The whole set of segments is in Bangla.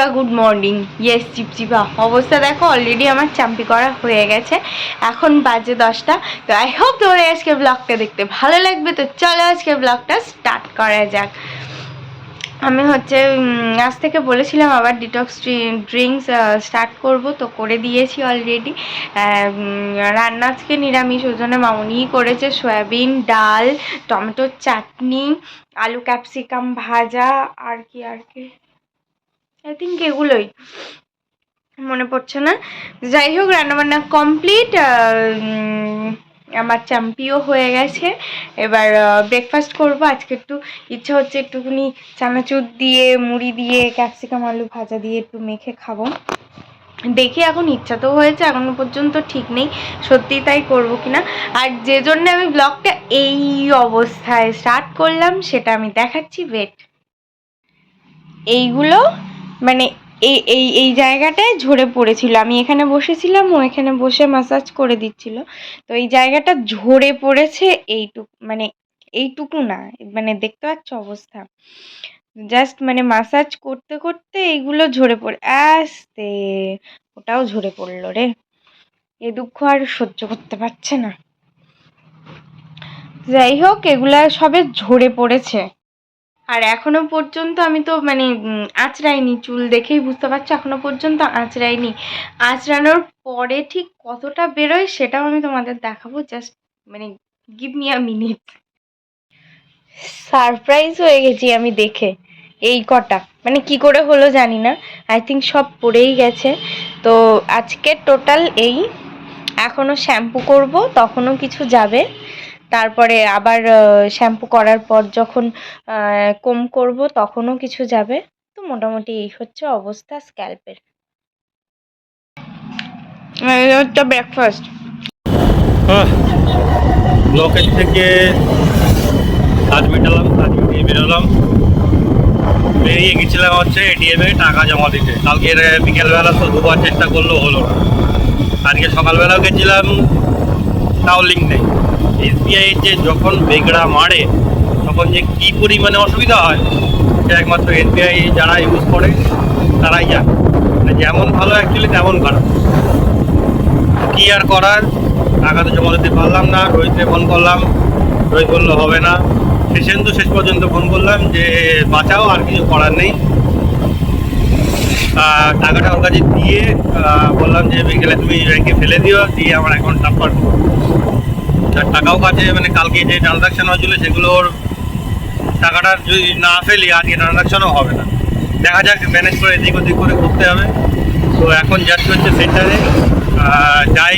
চিপচিপা গুড মর্নিং। ইয়েস চিপচিপা অবস্থা দেখো, অলরেডি আমার চাম্পি করা হয়ে গেছে। এখন বাজে 10টা। তো আই হোপ তোমরা আজকে ব্লগটা দেখতে ভালো লাগবে। তো চলো আজকে ব্লগটা স্টার্ট করা যাক। আমি আজ থেকে বলেছিলাম আবার ডিটক্স ড্রিঙ্কস স্টার্ট করব, তো করে দিয়েছি অলরেডি। রান্না আজকে নিরামিষ, ওই জন্য মামুনিই করেছে। সয়াবিন, ডাল, টমেটোর চাটনি, আলু ক্যাপসিকাম ভাজা, আর কি আই থিঙ্ক এগুলোই, মনে পড়ছে না। যাই হোক, রান্নাবান্না কমপ্লিট। আমার চাম্পিও হয়ে গেছে। এবার ব্রেকফাস্ট করব। আজকে একটু ইচ্ছা হচ্ছে একটুখানি চানাচুর দিয়ে, মুড়ি দিয়ে, ক্যাপসিকাম আলু ভাজা দিয়ে একটু মেখে খাবো। দেখি, এখন ইচ্ছা তো হয়েছে, এখনো পর্যন্ত ঠিক নেই সত্যি তাই করবো কিনা। আর যে জন্য আমি ব্লগটা এই অবস্থায় স্টার্ট করলাম সেটা আমি দেখাচ্ছি। ওয়েট, এইগুলো মানে এই এই এই জায়গাটায় ঝরে পড়েছিল। আমি এখানে বসেছিলাম, ও এখানে বসে ম্যাসাজ করে দিচ্ছিল। তো এই জায়গাটা ঝরে পড়েছে। এইটুকু না, মানে দেখতে পাচ্ছ অবস্থা। জাস্ট ম্যাসাজ করতে করতে এইগুলো ঝরে পড়ে আসতে, ওটাও ঝরে পড়লো রে। এ দুঃখ আর সহ্য করতে পারছে না। যাই হোক, এগুলা সবে ঝরে পড়েছে। আর এখনো পর্যন্ত আমি তো আঁচড়াইনি। চুল দেখেই বুঝতে পারছো, এখনো পর্যন্ত আঁচড়াইনি। আঁচড়ানোর পরে ঠিক কতটা বেরোয় সেটাও আমি তোমাদের দেখাবো। Just give me a minute. Surprise হয়ে গেছি আমি দেখে। এই কটা কি করে হলো জানি না, আই থিঙ্ক সব পড়েই গেছে। তো আজকে টোটাল এই, এখনো শ্যাম্পু করব, তখনও কিছু যাবে। তারপরে আবার শ্যাম্পু করার পর যখন কোম করব তখনও কিছু যাবে। তো মোটামুটি এই হচ্ছে অবস্থা স্ক্যাল্পের। ব্রেকফাস্ট ব্লকের থেকে কাজ মিটিয়ে বেরোলাম। বেরিয়ে গেছিলাম এটিএমে টাকা জমা দিতে। কালকে বিকেলবেলা তো দুবার চেষ্টা করলেও হলো না। আজকে সকালবেলাও গেছিলাম, তাও লিঙ্ক নেই। এসবিআই যে যখন বেগড়া মারে তখন যে কী পরিমাণে অসুবিধা হয় সে একমাত্র এসবিআই যারা ইউজ করে তারাই জানে। যেমন ভালো অ্যাকচুয়ালি তেমন খারাপ। কী আর করার, টাকা তো জমা দিতে পারলাম না। রোহিতকে ফোন করলাম, রোহিত বললো হবে না। শেষ পর্যন্ত ফোন করলাম যে বাঁচাও, আর কিছু করার নেই। টাকাটা ওর কাছে দিয়ে বললাম যে বিকেলে তুমি ব্যাংকে ফেলে দিও, দিয়ে আমার অ্যাকাউন্ট ট্রান্সফার করো। টাকাও কাছে কালকে যে ট্রানজাকশান হয়েছিল সেগুলোর টাকাটা যদি না ফেলি আজকে ট্রানজাকশানও হবে না। দেখা যাক, ম্যানেজ করে এদিক ওদিক করে করতে হবে। তো এখন যাচ্ছি সেন্টারে, যাই,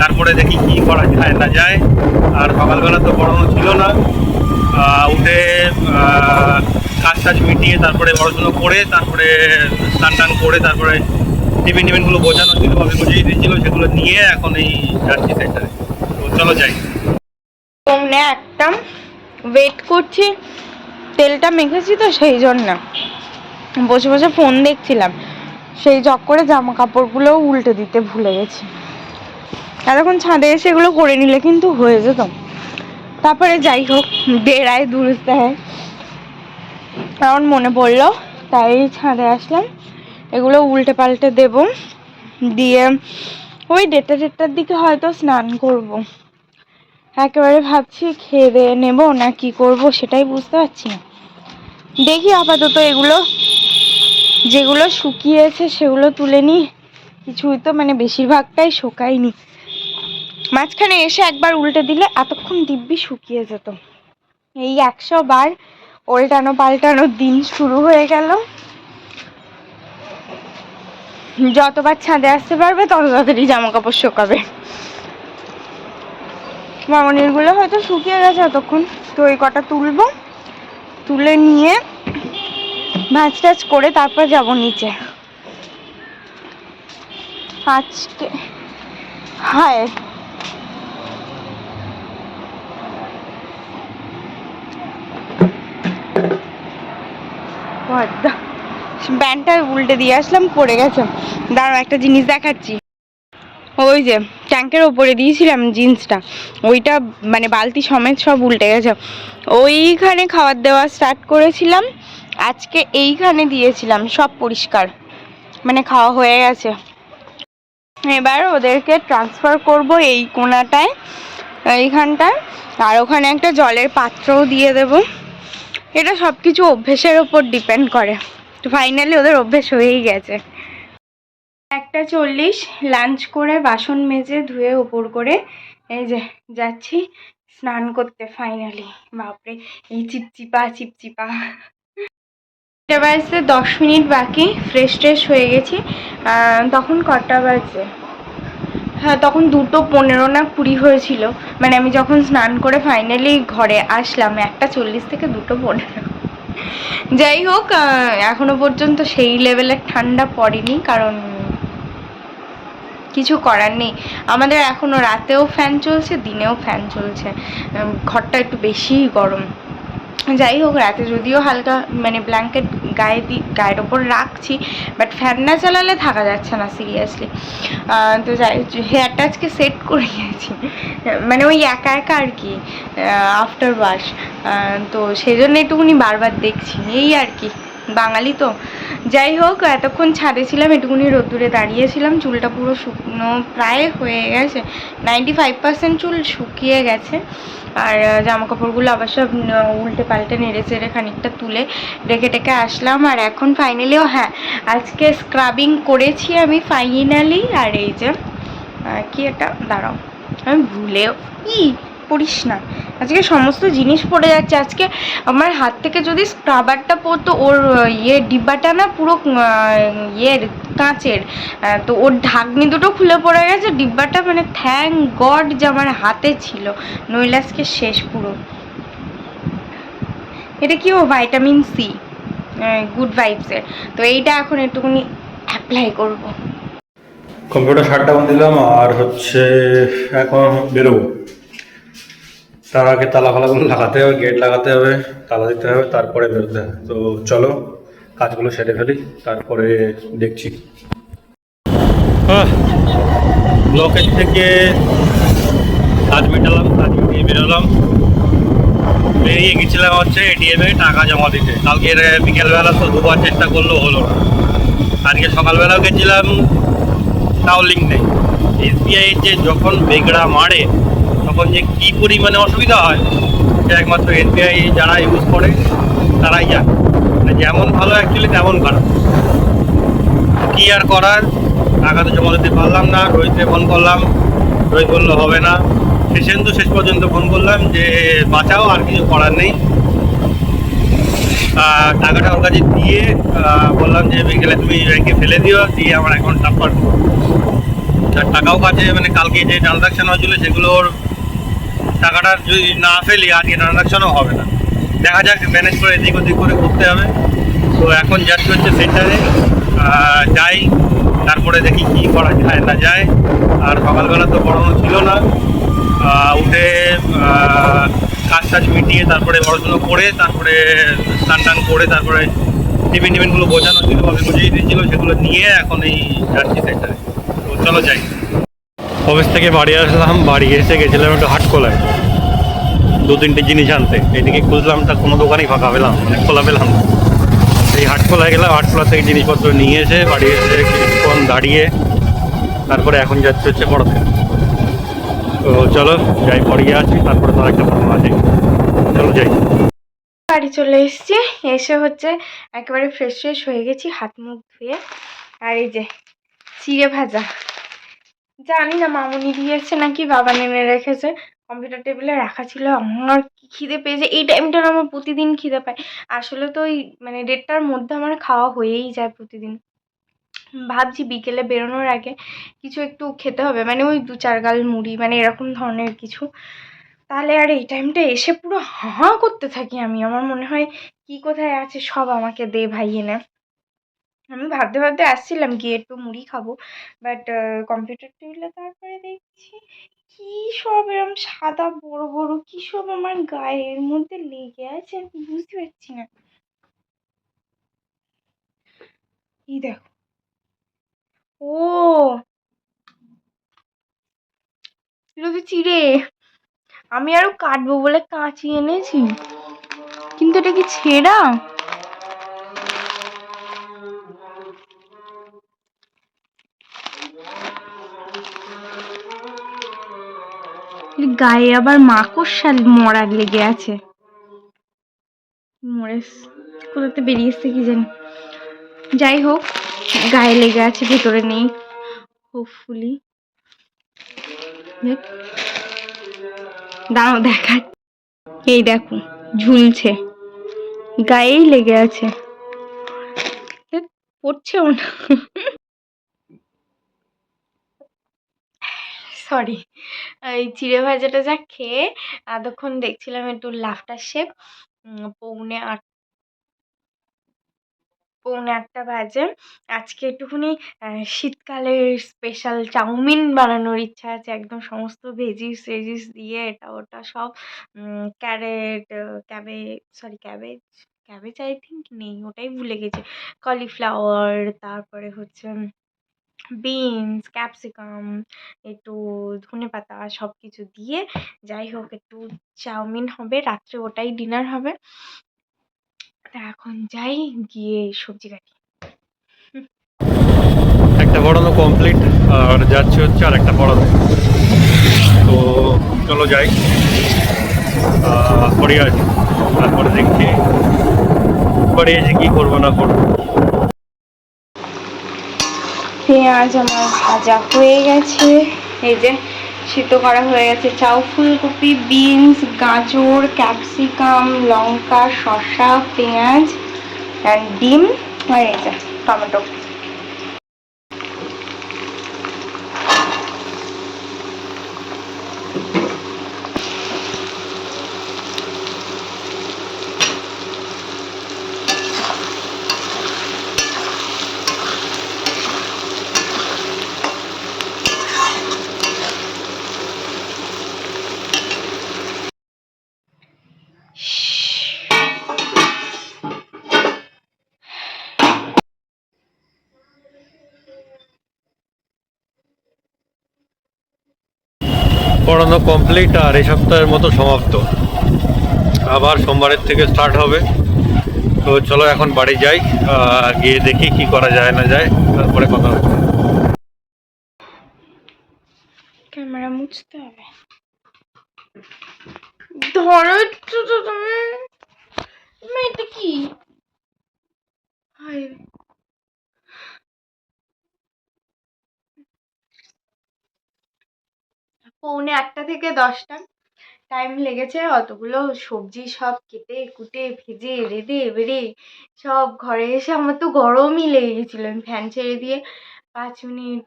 তারপরে দেখি কি করা যায় না যায়। আর সকালবেলা তো পড়ানো ছিল না, উঠে কাজ টাজ মিটিয়ে তারপরে পড়াশুনো করে, তারপরে স্নান টান করে, তারপরে টিফিনগুলো বোঝানো ছিল, আমি বুঝিয়ে দিয়েছিল, সেগুলো নিয়ে এখন এই যাচ্ছি সেন্টারে। তো চলো যাই। একটা ওয়েট করছি, তেলটা মেখেছি তো সেই জন্য বসে বসে ফোন দেখছিলাম। সেই চক্করে জামা কাপড়গুলোও উল্টে দিতে ভুলে গেছি। এতক্ষণ ছাদে এসে এগুলো করে নিলে কিন্তু হয়ে যেত। তারপরে যাই হোক, বেড়ায় দুরুস্তে হয়, কারণ মনে পড়লো, তাই ছাদে আসলাম। এগুলো উল্টে পাল্টে দেব, দিয়ে ওই 1:30-1:30টার দিকে হয়তো স্নান করব। একেবারে ভাবছি খেয়ে দিয়ে নেবো না কি করব সেটাই বুঝতে পারছি না। দেখি, আপাতত এগুলো যেগুলো শুকিয়েছে সেগুলো তুলে নিই। কিছুই তো বেশিরভাগটাই শুকায়নি। মাঝখানে এসে একবার উল্টে দিলে এতক্ষণ দিব্যি শুকিয়ে যেত। এই 100 বার উল্টানো পাল্টানোর দিন শুরু হয়ে গেল। যতবার ছাদে আসতে পারবে তত তাড়াতাড়ি জামা কাপড় শুকাবে। মামনির গুলো হয়তো শুকিয়ে গেছে এতক্ষণ। তো এই কটা তুলবো, তুলে নিয়ে ভাঁজ টাজ করে তারপর যাব নিচে। আজকে হায় ব্যান্ডটা উল্টে দিয়ে আসলাম, পড়ে গেছে। দাঁড়াও, একটা জিনিস দেখাচ্ছি। ওই যে ট্যাঙ্কের ওপরে দিয়েছিলাম জিন্সটা, ওইটা বালতি সমেত সব উল্টে গেছে। ওইখানে খাবার দেওয়া স্টার্ট করেছিলাম, আজকে এইখানে দিয়েছিলাম, সব পরিষ্কার। মানে খাওয়া হয়ে গেছে। এবার ওদেরকে ট্রান্সফার করব এই কোণাটায়, এইখানটায়, আর ওখানে একটা জলের পাত্রও দিয়ে দেব। এটা সব কিছু অভ্যেসের ওপর ডিপেন্ড করে। তো ফাইনালি ওদের অভ্যেস হয়েই গেছে। 1:40 লাঞ্চ করে বাসন মেজে ধুয়ে উপর করে এই যে যাচ্ছি স্নান করতে ফাইনালি। বাপরে এই চিপচিপা চিপচিপা। এটা বাজতে 10 মিনিট বাকি, ফ্রেশ ট্রেশ হয়ে গেছি। তখন কটা বাজে? হ্যাঁ, তখন 2:15 না 20 হয়েছিল। মানে আমি যখন স্নান করে ফাইনালি ঘরে আসলাম 1:40 থেকে 2:15। যাই হোক, এখনো পর্যন্ত সেই লেভেলের ঠান্ডা পড়েনি, কারণ কিছু করার নেই। আমাদের এখনো রাতেও ফ্যান চলছে, দিনেও ফ্যান চলছে। ঘরটা একটু বেশিই গরম। যাই হোক, রাতে যদিও হালকা মানে ব্ল্যাঙ্কেট গায়ের ওপর রাখছি, বাট ফ্যান না চালালে থাকা যাচ্ছে না সিরিয়াসলি। তো যাই, হেয়ারটা আজকে সেট করে গেছি, মানে ওই একা একা আর কি, আফটার ওয়াশ। তো সেই জন্য একটুখানি বারবার দেখছি, এই আর কি, বাঙালি তো। যাই হোক, এতক্ষণ ছাদে ছিলাম, একটুখানি রোদ্দুরে দাঁড়িয়েছিলাম। চুলটা পুরো শুকনো প্রায় হয়ে গেছে, 95% চুল শুকিয়ে গেছে। আর জামা কাপড়গুলো আবার সব উল্টে পাল্টে নেড়ে চেড়ে খানিকটা তুলে রেখে টেখে আসলাম। আর এখন ফাইনালিও, হ্যাঁ, আজকে স্ক্রাবিং করেছি আমি ফাইনালি। আর এই যে কি এটা, দাঁড়াও, আমি ভুলেও পড়িস না, আজকে সমস্ত জিনিস পড়ে যাচ্ছে। আজকে আমার হাত থেকে যদি স্ক্রাবারটা পড়তো, ওর ডিব্বাটা না পুরো কাঁচের, তো ওর ঢাকনি দুটো খুলে পড়ে গেছে ডিব্বাটা। মানে থ্যাঙ্ক গড যে আমার হাতে ছিল, নইলে আজকে শেষ পুরো। এটা কি, ও ভাইটামিন সি, গুড ভাইবসের। তো এইটা এখন একটুখানি অ্যাপ্লাই করব। কম্পিউটার শাটডাউন দিলাম, আর হচ্ছে এখন বেরোবো। তার আগে তালা ফালাগুলো লাগাতে হবে, গেট লাগাতে হবে, তালা দিতে হবে, তারপরে বেরোতে হবে। তো চলো কাজগুলো সেরে ফেলি, তারপরে দেখছি। ব্লকের থেকে কাজ মেটালাম, কাজ মিটিয়ে বেরোলাম। বেরিয়ে গেছিলাম হচ্ছে এটিএমে টাকা জমা দিতে। কালকে বিকেলবেলা তো দুবার চেষ্টা করলেও হলো না। আজকে সকালবেলাও গেছিলাম, তাও লিঙ্ক নেই। এসবিআই যে যখন বেগড়া মারে, তখন যে কী পরিমাণে অসুবিধা হয়, সে একমাত্র এসবিআই যারা ইউজ করে তারাই জানে। যেমন ভালো অ্যাকচুয়ালি তেমন খারাপ। কী আর করার, টাকা তো জমা দিতে পারলাম না। রোহিতকে ফোন করলাম, রোহিত বললো হবে না। শেষ পর্যন্ত ফোন করলাম যে বাঁচাও, আর কিছু করার নেই। টাকাটা ওর কাছে দিয়ে বললাম যে বিকেলে তুমি ব্যাংকে ফেলে দিও, দিয়ে আমার অ্যাকাউন্ট ট্রান্সফার করো। আর টাকাও কাছে, মানে কালকে যে ট্রানজাকশান হয়েছিল সেগুলোর টাকাটা যদি না ফেলি আজকে ট্রানজাকশানও হবে না। দেখা যাক, ম্যানেজ করে এদিক ওদিক করে করতে হবে। তো এখন যাচ্ছি হচ্ছে সেন্টারে, যাই, তারপরে দেখি কী করা যায় না যায়। আর সকালবেলা তো পড়ানো ছিল না, উঠে কাজ টাজ মিটিয়ে তারপরে পড়াশুনো করে, তারপরে স্নান টান করে, তারপরে টিফিনগুলো বোঝানো ছিল, বুঝিয়ে দিয়েছিল, সেগুলো নিয়ে এখন এই যাচ্ছি সেন্টারে। তো চলো যাই। অফিস থেকে বাড়ি আসলাম, বাড়ি এসে গেছিলাম একটু হাটখোলায় 2-3টে জিনিস আনতে। এদিকে খুঁজলাম, তা কোনো দোকানই ফাঁকা পেলাম, মানে খোলা পেলাম না। এই হাটখোলায় গেলাম, হাটখোলা থেকে জিনিসপত্র নিয়ে এসে বাড়ি এসে কিছুক্ষণ দাঁড়িয়ে তারপরে এখন যাচ্ছে হচ্ছে পড়াতে। তো চলো যাই, পড়িয়ে আছি, তারপরে তো আরেকটা পড়ানো আছে, চলো যাই। বাড়ি চলে এসেছি, এসে হচ্ছে একেবারে ফ্রেশ হয়ে গেছি, হাত মুখ ধুয়ে। আর এই যে চিড়ে ভাজা, জানি না মামুনি দিয়েছে নাকি বাবা এনে রেখেছে, কম্পিউটার টেবিলে রাখা ছিল। আমার কি খিদে পেয়েছে, এই টাইমটা আমার প্রতিদিন খিদে পায়। আসলে তো ওই মানে 1:30টার মধ্যে আমার খাওয়া হয়েই যায় প্রতিদিন। ভাবছি বিকেলে বেরোনোর আগে কিছু একটু খেতে হবে, মানে ওই 2-4 গাল মুড়ি, মানে এরকম ধরনের কিছু। তাহলে আর এই টাইমটা এসে পুরো হাঁ করতে থাকি আমি, আমার মনে হয় কি কোথায় আছে সব আমাকে দে ভাই এনে। আমি ভাবতে ভাবতে আসছিলাম গিয়ে একটু মুড়ি খাবো, বাট কম্পিউটার টেবিলে তারপরে দেখছি কি সব এরকম সাদা বড় বড় কি সব আমার গায়ের মধ্যে লেগে আছে, আমি বুঝতে পারছি না। এই দেখো, ও এগুলো তো চিড়ে। আমি আরো কাটবো বলে কাঁচি এনেছি, কিন্তু এটা কি ছেঁড়া? গায়ে আবার মাকড়সার মরার লেগে আছে, মরে কোথাতে বেরিয়ে এসছে কি জানি। যাই হোক, গায়ে লেগে আছে, ভেতরে নেই হোপফুলি। দাঁড়াও দেখা, এই দেখো ঝুলছে, গায়েই লেগে আছে, পড়ছেও না। সরি, এই চিড়ে ভাজাটা যা খেয়ে এতক্ষণ দেখছিলাম একটু লাফটার শেপ। পৌনে আটটা বাজে। আজকে একটুখানি শীতকালের স্পেশাল চাউমিন বানানোর ইচ্ছা আছে, একদম সমস্ত ভেজিস টেজিস দিয়ে এটা ওটা সব। Carrot, cabbage, cabbage I think নেই, ওটাই ভুলে গেছি। কলিফ্লাওয়ার, তারপরে হচ্ছে বিনস, ক্যাপসিকাম, একটু ধনেপাতা, সব কিছু দিয়ে যাই হোক একটু চাউমিন হবে রাত্রে, ওটাই ডিনার হবে। তা এখন যাই, গিয়ে সবজি কাটি। একটা পড়ানো কমপ্লিট, আর যাচ্ছে হচ্ছে আর একটা পড়ানো। তো চলো যাই, পড়ে আছি, তারপরে দেখছি পড়ে এসে কী করবো না করবো। পেঁয়াজ আমার ভাজা হয়ে গেছে, এই যে সিদ্ধ করা হয়ে গেছে। চাউ, ফুলকপি, বিনস, গাজর, ক্যাপসিকাম, লঙ্কা, শসা, পেঁয়াজ অ্যান্ড ডিম, আর এই যে টমেটো। পড়ানো কমপ্লিট, আর এই সপ্তাহের মতো সমাপ্ত। আবার সোমবারের থেকে স্টার্ট হবে। তো চলো এখন বাড়ি যাই, আর গিয়ে দেখি কি করা যায় না যায়, তারপরে কথা হবে। ক্যামেরা মুছতে হবে, ধরো একটু তো তুমি। এটা কি? পৌনে 8টা থেকে 10টা টাইম লেগেছে। অতগুলো সবজি সব কেটে কুটে ভেজে রেঁধে বেড়ে সব ঘরে এসে আমার তো গরমই লেগে গেছিল। আমি ফ্যান ছেড়ে দিয়ে 5 মিনিট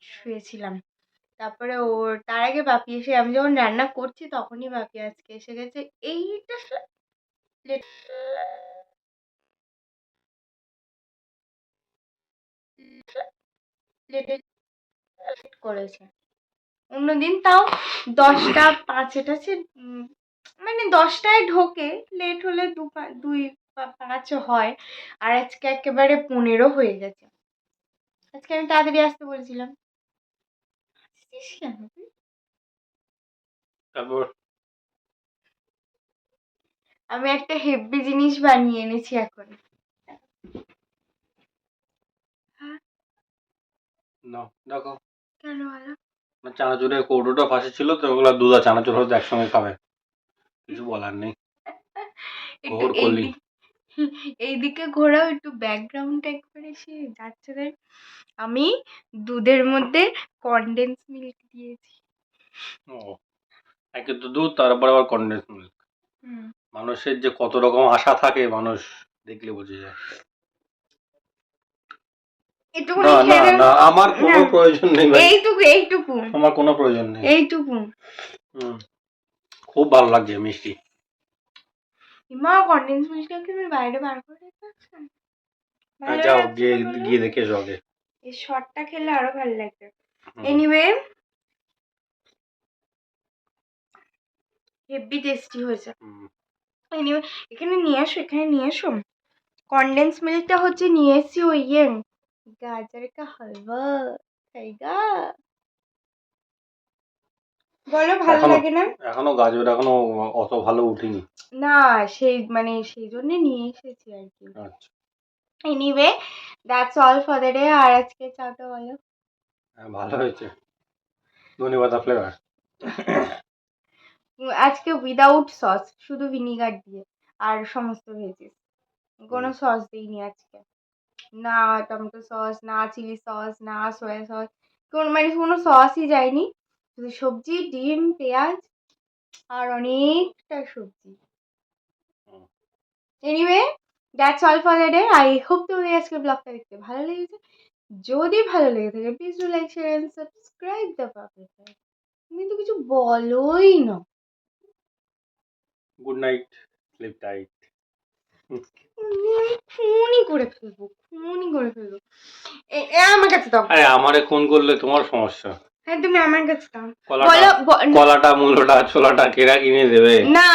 শুয়েছিলাম। তারপরে ওর তার আগে বাপি এসে, আমি যখন রান্না করছি তখনই বাপি আজকে এসে গেছে। এইটা করেছে। অন্যদিন তাও 10টা 5 টাছে, মানে 10টায় ঢোকে, লেট হলে 2 5 হয়। আর আজকে একেবারে 15 হয়ে গেছে। আজকে আমি তাড়াতাড়ি আসতে বলেছিলাম। তারপর আমি একটা হেভি জিনিস বানিয়ে এনেছি এখন। দেখো কেন বলো? চানাচুরের কৌটোটা পাশে ছিল, তো ওগুলো দুধ আর চানাচুর হয়তো একসঙ্গে খাবে, কিছু বলার নেই। একটু এইদিকে ঘোরাও, একটু ব্যাকগ্রাউন্ড একবারে সে যাচ্ছে। দেখ, আমি দুধের মধ্যে কনডেন্স মিল্ক দিয়েছি। ও, একে তো দুধ, তারপরে আবার কনডেন্স মিল্ক। মানুষের যে কত রকম আশা থাকে, মানুষ দেখলে বুঝে যায়। একটুখানি না না খেয়ে না, আমার কোনো প্রয়োজন নেই ভাই, এইটুকু আমার কোনো প্রয়োজন নেই। খুব ভালো লাগছে মিষ্টি। মা কনডেন্স মিল্কটা কি তুমি বাইরে বার করে রেখেছো? যাও গিয়ে দেখে এসো আগে। এই শটটা খেলে আরো ভালো লাগবে। এনিওয়ে, হেভি টেস্টি হয়েছে। এনিওয়ে, এখানে নিয়ে আসো। কনডেন্স মিল্কটা হচ্ছে নিয়ে এসছি ওই গাজর কা হালুয়া খাইগা। বলো ভালো লাগে না? এখনো গাজর এখনো অত ভালো উঠিনি না, সেই জন্য নিয়ে এসেছি আর কি। আচ্ছা, anyway, that's all for the day. আর আজকে চাটা বলো। ভালো হয়েছে, ধনেপাতা ফ্লেভার। আজকে উইদাউট সস, শুধু ভিনিগার দিয়ে আর সমস্ত ভেজিস, কোনো সস দিইনি আজকে, না টমেটো সস, না চিলি সস, না সয়া সস, কোনো সসই যায়নি, শুধু সবজি, ডিম, পেঁয়াজ আর অনেকটা সবজি। Anyway that's all for the day. I hope তোমাদের আজকে ব্লগটা দেখতে ভালো লেগেছে। যদি ভালো লেগে থাকে please do like, share and subscribe the public. তুমি তো কিছু বলোই না। Good night, sleep tight. খুনই করে ফেলবো। আমার কাছে দাও। আরে আমারে খুন করলে তোমার সমস্যা। হ্যাঁ তুমি আমার কাছে দাও। কলাটা মূলটা ছোলাটা কেরা কিনে দেবে? না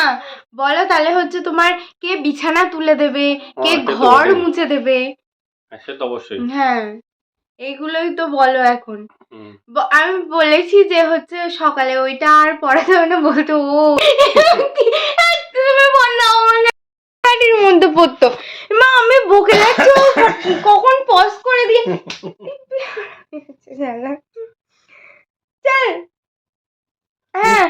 বলো তাহলে হচ্ছে তোমার কে বিছানা তুলে দেবে, কে ঘর মুছে দেবে? সে তো অবশ্যই। হ্যাঁ এইগুলোই তো বলো এখন। আমি বলেছি যে হচ্ছে সকালে ওইটা আর পড়াতে হবে না, বলতো ও তুমি বললো আমার গাড়ির মধ্যে পড়তো। মা আমি বকে যাচ্ছি, কখন পজ করে দিয়ে চল। হ্যাঁ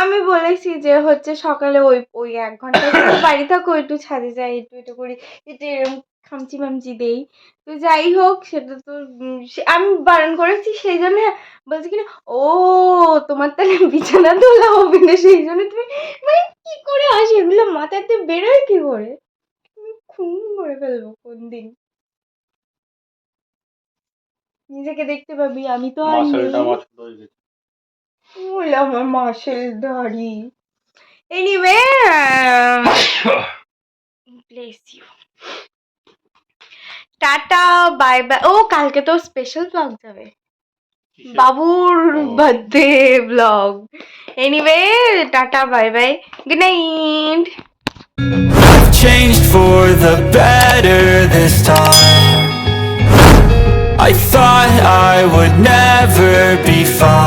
আমি বলেছি যে হচ্ছে সকালে ওই ওই 1 ঘন্টা বাড়ি থাকো, একটু ছাদে যাই, একটু করি, একটু এরকম খামচি মামচি দেই। তো যাই হোক সেটা তো আমি বারণ করেছি, সেই জন্য বলছি কিনা ও তোমার তাহলে বিছানা তোলা হবে না, সেই জন্য তুমি মানে কি করে আসে এগুলো মাথাতে বেরোয় কি করে? খুন করে ফেলবো কোন দিন, নিজেকে দেখতে পাবি আমি তো আর আমার মাসেল দাড়ি। Anyway bless you, tata bye bye. ও কালকে তো স্পেশাল ব্লগ যাবে, বাবুর birthday blog. Anyway tata bye bye, good night. I've changed for the better this time. I thought I would never be fine.